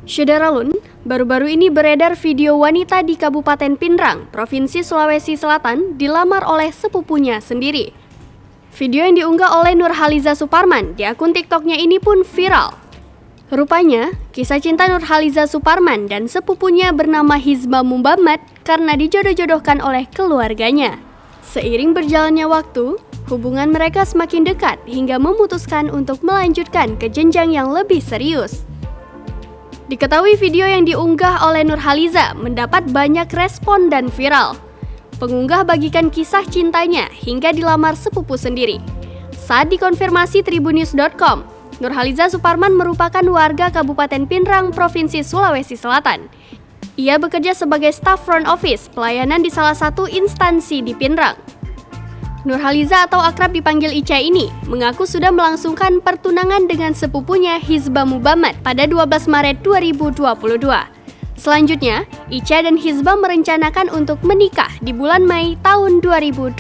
Syederalun, baru-baru ini beredar video wanita di Kabupaten Pindrang, Provinsi Sulawesi Selatan, dilamar oleh sepupunya sendiri. Video yang diunggah oleh Nurhaliza Suparman di akun TikToknya ini pun viral. Rupanya, kisah cinta Nurhaliza Suparman dan sepupunya bernama Hizba Mubamat karena dijodoh-jodohkan oleh keluarganya. Seiring berjalannya waktu, hubungan mereka semakin dekat hingga memutuskan untuk melanjutkan ke jenjang yang lebih serius. Diketahui video yang diunggah oleh Nurhaliza mendapat banyak respon dan viral. Pengunggah bagikan kisah cintanya hingga dilamar sepupu sendiri. Saat dikonfirmasi Tribunnews.com, Nurhaliza Suparman merupakan warga Kabupaten Pindrang, Provinsi Sulawesi Selatan. Ia bekerja sebagai staf front office pelayanan di salah satu instansi di Pindrang. Nurhaliza atau akrab dipanggil Ica ini mengaku sudah melangsungkan pertunangan dengan sepupunya Hizba Mubamat pada 12 Maret 2022. Selanjutnya, Ica dan Hizba merencanakan untuk menikah di bulan Mei tahun 2022.